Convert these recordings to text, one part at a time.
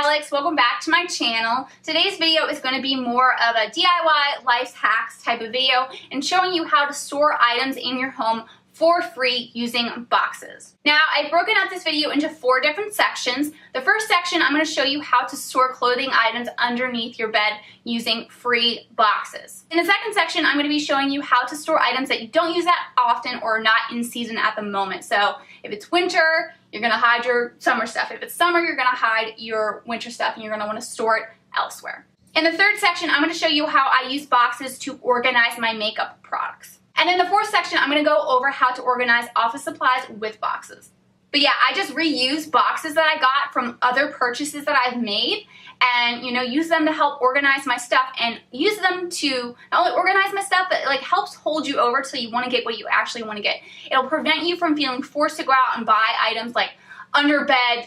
Alex, welcome back to my channel. Today's video is going to be more of a DIY life hacks type of video and showing you how to store items in your home for free using boxes. Now, I've broken out this video into 4 different sections. The first section, I'm going to show you how to store clothing items underneath your bed using free boxes. In the second section, I'm going to be showing you how to store items that you don't use that often or not in season at the moment. So if it's winter, you're going to hide your summer stuff. If it's summer, you're going to hide your winter stuff and you're going to want to store it elsewhere. In the third section, I'm going to show you how I use boxes to organize my makeup products. And in the fourth section, I'm going to go over how to organize office supplies with boxes. But yeah, I just reuse boxes that I got from other purchases that I've made and, use them to help organize my stuff and use them to not only organize my stuff, but it helps hold you over till you want to get what you actually want to get. It'll prevent you from feeling forced to go out and buy items like under bed,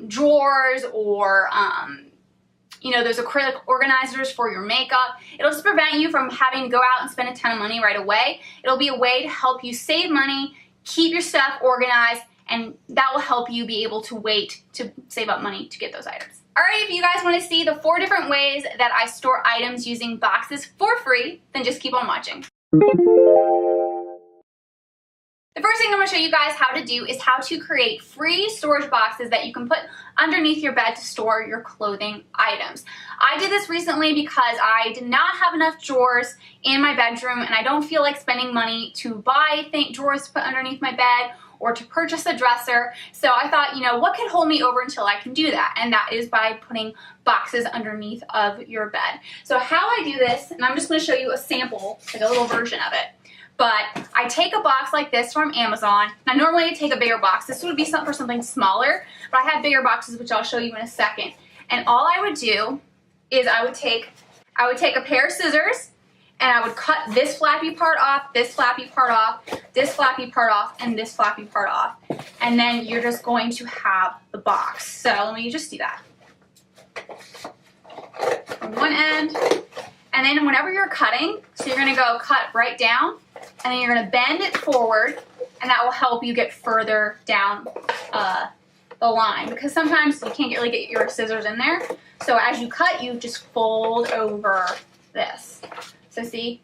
drawers or, those acrylic organizers for your makeup. It'll just prevent you from having to go out and spend a ton of money right away. It'll be a way to help you save money, keep your stuff organized, and that will help you be able to wait to save up money to get those items. Alright, if you guys want to see the 4 different ways that I store items using boxes for free, then just keep on watching. The first thing I'm going to show you guys how to do is how to create free storage boxes that you can put underneath your bed to store your clothing items. I did this recently because I did not have enough drawers in my bedroom and I don't feel like spending money to buy drawers to put underneath my bed or to purchase a dresser. So I thought, what can hold me over until I can do that? And that is by putting boxes underneath of your bed. So how I do this, and I'm just going to show you a sample, like a little version of it. But I take a box like this from Amazon. Now normally I take a bigger box. This would be for something smaller, but I have bigger boxes, which I'll show you in a second. And all I would do is I would take a pair of scissors and I would cut this flappy part off, this flappy part off, this flappy part off, and this flappy part off. And then you're just going to have the box. So let me just do that. From one end, and then whenever you're cutting, so you're gonna go cut right down, and then you're going to bend it forward, and that will help you get further down the line, because sometimes you can't really get your scissors in there. So as you cut, you just fold over this. So see?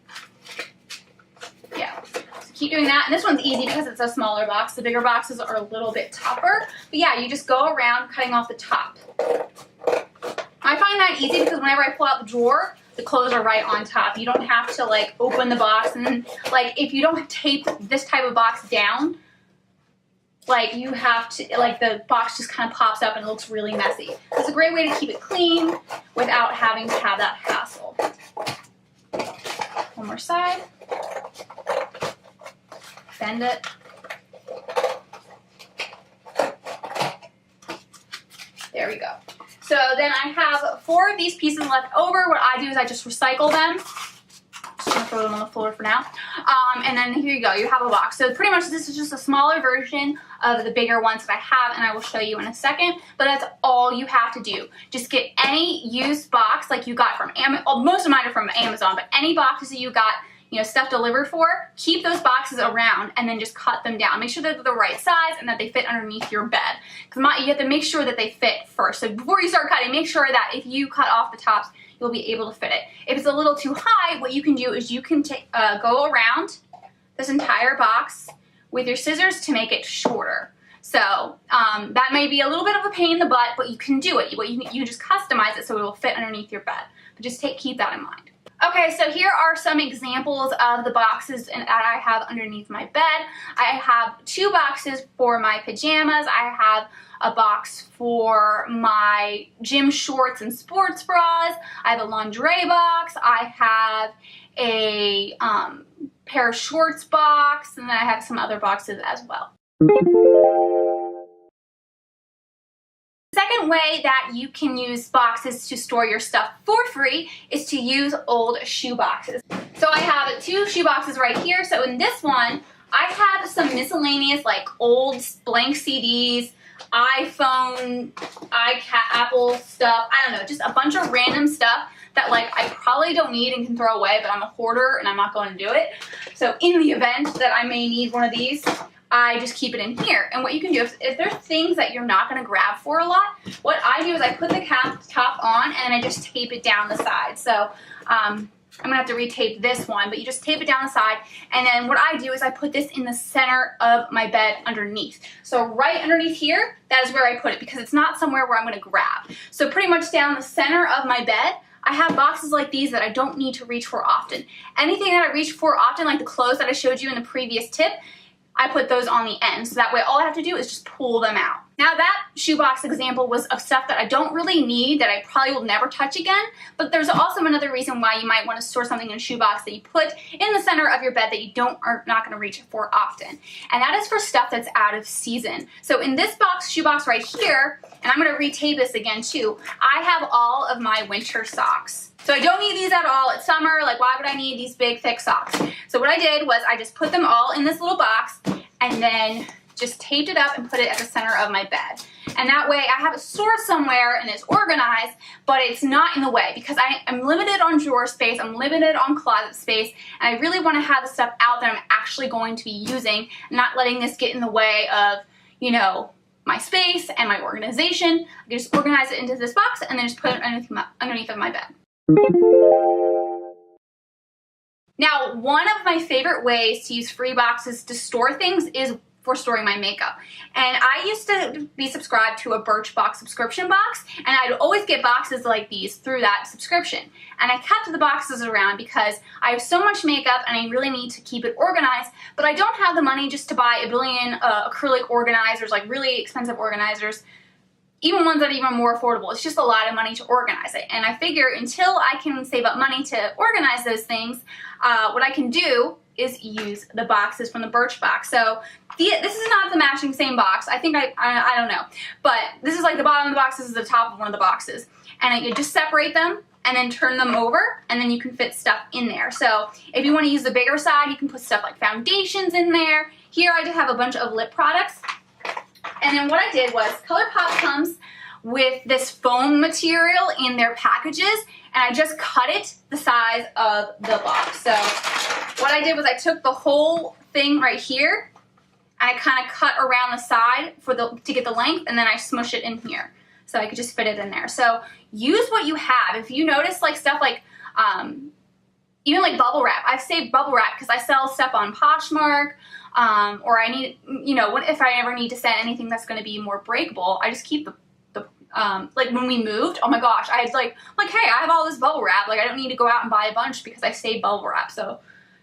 Yeah. So keep doing that. And this one's easy because it's a smaller box. The bigger boxes are a little bit tougher. But yeah, you just go around cutting off the top. I find that easy because whenever I pull out the drawer, the clothes are right on top. You don't have to open the box, and if you don't tape this type of box down, you have to, the box just kind of pops up and it looks really messy. It's a great way to keep it clean without having to have that hassle. One more side. Bend it. There we go. So then I have 4 of these pieces left over. What I do is I just recycle them. Just gonna throw them on the floor for now. And then here you go, you have a box. So pretty much this is just a smaller version of the bigger ones that I have, and I will show you in a second. But that's all you have to do. Just get any used box like you got from Amazon. Most of mine are from Amazon, but any boxes that you got stuff delivered for, keep those boxes around and then just cut them down. Make sure that they're the right size and that they fit underneath your bed. Because you have to make sure that they fit first. So before you start cutting, make sure that if you cut off the tops, you'll be able to fit it. If it's a little too high, what you can do is you can go around this entire box with your scissors to make it shorter. So that may be a little bit of a pain in the butt, but you can do it. You just customize it so it will fit underneath your bed. But just keep that in mind. Okay, so here are some examples of the boxes that I have underneath my bed. I have 2 boxes for my pajamas. I have a box for my gym shorts and sports bras. I have a lingerie box. I have a pair of shorts box, and then I have some other boxes as well. The second way that you can use boxes to store your stuff for free is to use old shoe boxes. So I have 2 shoe boxes right here. So in this one, I have some miscellaneous old blank CDs, iPhone, Apple stuff, I don't know, just a bunch of random stuff that I probably don't need and can throw away, but I'm a hoarder and I'm not going to do it. So in the event that I may need one of these, I just keep it in here. And what you can do, if there's things that you're not going to grab for a lot, what I do is I put the top on and I just tape it down the side. So I'm going to have to retape this one, but you just tape it down the side. And then what I do is I put this in the center of my bed underneath. So right underneath here, that is where I put it because it's not somewhere where I'm going to grab. So pretty much down the center of my bed, I have boxes like these that I don't need to reach for often. Anything that I reach for often, like the clothes that I showed you in the previous tip, I put those on the end. So that way all I have to do is just pull them out. Now that shoebox example was of stuff that I don't really need, that I probably will never touch again, but there's also another reason why you might want to store something in a shoebox that you put in the center of your bed that you are not going to reach for often. And that is for stuff that's out of season. So in this shoebox right here, and I'm going to retape this again too, I have all of my winter socks. So I don't need these at all. It's summer, like why would I need these big thick socks? So what I did was I just put them all in this little box and then just taped it up and put it at the center of my bed. And that way I have it stored somewhere and it's organized, but it's not in the way because I'm limited on drawer space, I'm limited on closet space, and I really want to have the stuff out that I'm actually going to be using, not letting this get in the way of, you know, my space and my organization. I can just organize it into this box and then just put it underneath of my bed. Now, one of my favorite ways to use free boxes to store things is for storing my makeup. And I used to be subscribed to a Birchbox subscription box, and I'd always get boxes like these through that subscription. And I kept the boxes around because I have so much makeup and I really need to keep it organized, but I don't have the money just to buy a billion acrylic organizers, like really expensive organizers, even ones that are even more affordable. It's just a lot of money to organize it. And I figure until I can save up money to organize those things, what I can do is use the boxes from the Birchbox. So this is not the matching same box. I think I don't know. But this is like the bottom of the box, this is the top of one of the boxes. And you just separate them and then turn them over, and then you can fit stuff in there. So if you want to use the bigger side, you can put stuff like foundations in there. Here I just have a bunch of lip products. And then what I did was, ColourPop comes with this foam material in their packages, and I just cut it the size of the box. So what I did was I took the whole thing right here, and I kind of cut around the side to get the length, and then I smush it in here. So I could just fit it in there. So use what you have. If you notice like stuff like, even like bubble wrap. I've saved bubble wrap because I sell stuff on Poshmark, or I need, you know, if I ever need to send anything that's going to be more breakable, I just keep like when we moved, oh my gosh, I had like, hey, I have all this bubble wrap. Like I don't need to go out and buy a bunch because I saved bubble wrap. So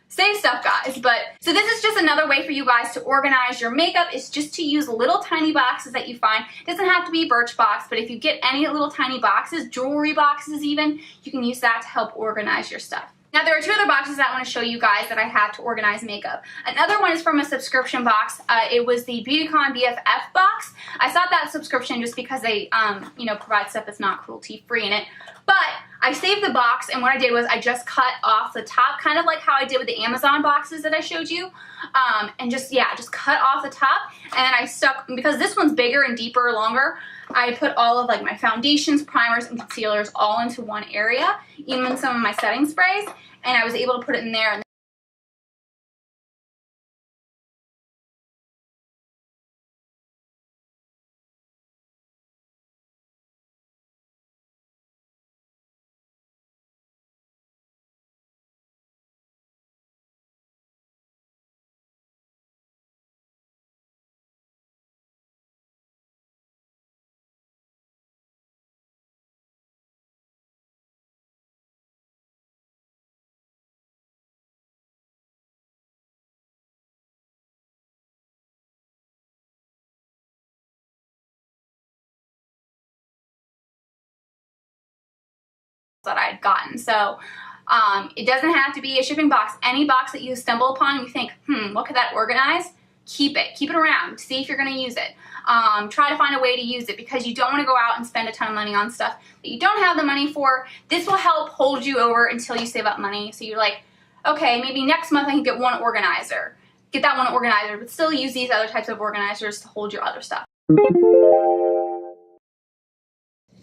save stuff, guys. But so this is just another way for you guys to organize your makeup. It's just to use little tiny boxes that you find. It doesn't have to be a Birchbox, but if you get any little tiny boxes, jewelry boxes even, you can use that to help organize your stuff. Now there are two other boxes I want to show you guys that I have to organize makeup. Another one is from a subscription box. It was the BeautyCon BFF box. I sought that subscription just because they, you know, provide stuff that's not cruelty-free in it. But I saved the box, and what I did was I just cut off the top, kind of like how I did with the Amazon boxes that I showed you. And just cut off the top, and then I stuck, because this one's bigger and deeper, longer, I put all of like my foundations, primers, and concealers all into one area, even some of my setting sprays, and I was able to put it in there. That I had gotten. So it doesn't have to be a shipping box. Any box that you stumble upon and you think, what could that organize? Keep it around. See if you're going to use it. Try to find a way to use it, because you don't want to go out and spend a ton of money on stuff that you don't have the money for. This will help hold you over until you save up money. So you're like, okay, maybe next month I can get one organizer. Get that one organizer, but still use these other types of organizers to hold your other stuff.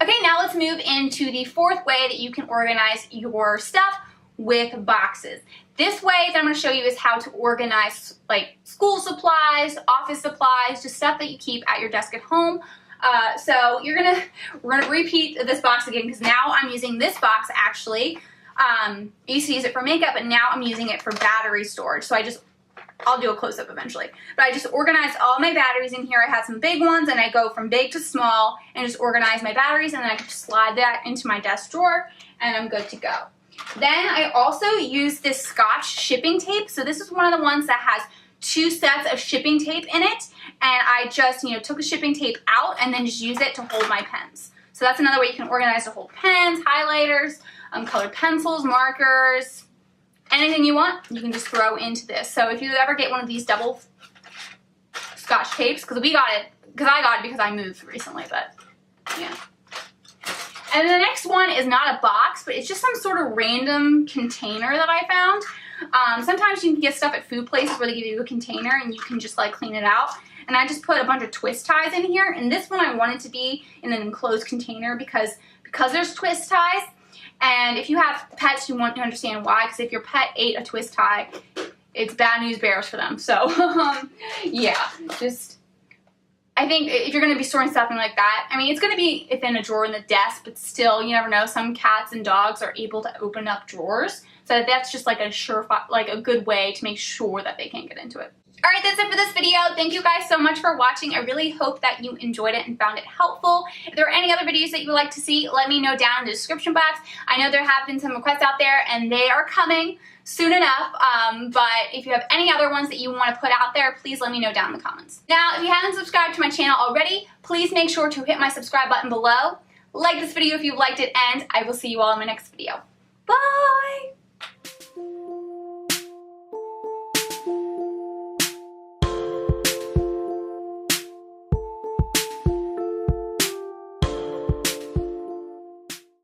Okay, now let's move into the fourth way that you can organize your stuff with boxes. This way that I'm going to show you is how to organize like school supplies, office supplies, just stuff that you keep at your desk at home. So we're gonna repeat this box again because now I'm using this box actually. I used to use it for makeup, but now I'm using it for battery storage. So I'll do a close-up eventually. But I just organized all my batteries in here. I had some big ones, and I go from big to small and just organize my batteries, and then I can just slide that into my desk drawer, and I'm good to go. Then I also use this Scotch shipping tape. So this is one of the ones that has 2 sets of shipping tape in it, and I just, took the shipping tape out and then just use it to hold my pens. So that's another way you can organize to hold pens, highlighters, colored pencils, markers, anything you want, you can just throw into this. So if you ever get one of these double Scotch tapes, because I got it because I moved recently, but yeah. And then the next one is not a box, but it's just some sort of random container that I found. Sometimes you can get stuff at food places where they give you a container and you can just like clean it out. And I just put a bunch of twist ties in here. And this one I wanted to be in an enclosed container because there's twist ties. And if you have pets, you want to understand why. Because if your pet ate a twist tie, it's bad news bears for them. So yeah, I think if you're going to be storing something like that, I mean, it's going to be within a drawer in the desk, but still, you never know. Some cats and dogs are able to open up drawers. So that's just like a good way to make sure that they can't get into it. Alright, that's it for this video. Thank you guys so much for watching. I really hope that you enjoyed it and found it helpful. If there are any other videos that you would like to see, let me know down in the description box. I know there have been some requests out there and they are coming soon enough, but if you have any other ones that you want to put out there, please let me know down in the comments. Now, if you haven't subscribed to my channel already, please make sure to hit my subscribe button below. Like this video if you liked it, and I will see you all in my next video. Bye!